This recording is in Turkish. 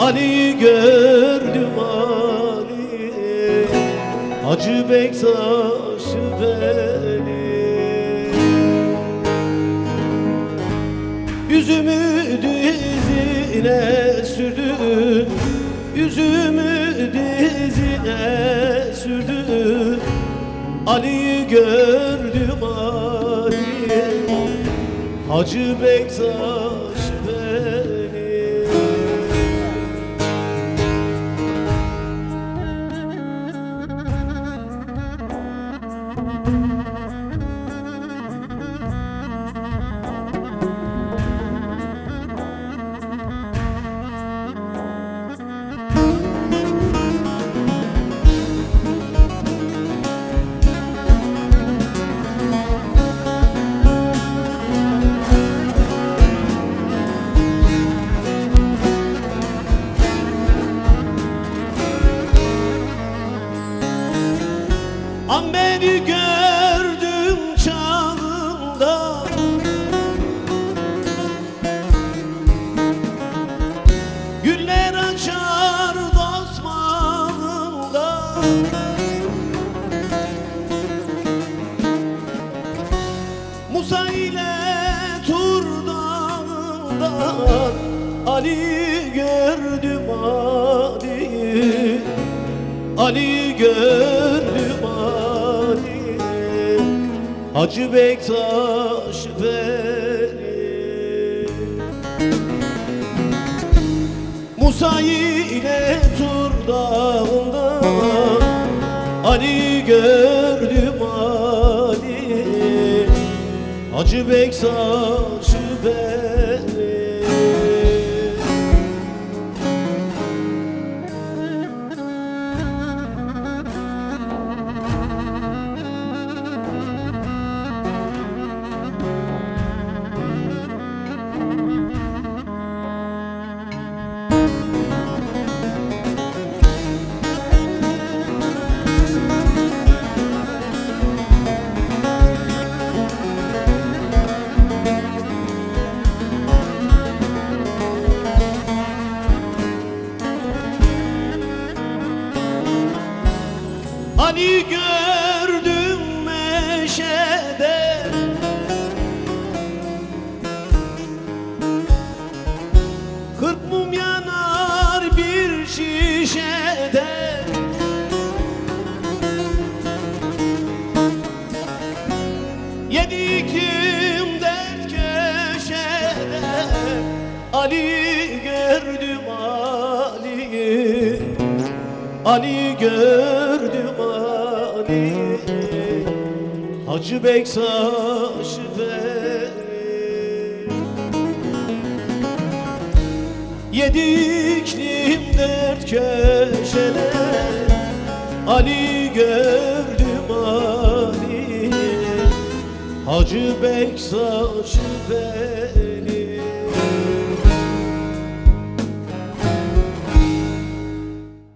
Ali gördüm Ali, Hacı Bektaş'ı beni. Yüzümü dizine sürdü, yüzümü dizine sürdü. Ali'yi gördüm Ali, Hacı Bektaş beni. Beni gördüm çağında, güller açar dost bağında. Musa ile Tur dağından Ali gördüm Ali, Ali gördüm Ali, Hacı Bektaş beni. Musa ile Tur dağından Ali gördüm Ali, Hacı Bektaş beni. Ali gördüm meşede, kırk mum yanar bir şişede. Yedi iklim dert köşede, Ali gördüm Ali, Ali gördüm Ali, Hacı Bektaş beni. Yedi iklim dert köşede, Ali gördüm Ali, Hacı Bektaş beni.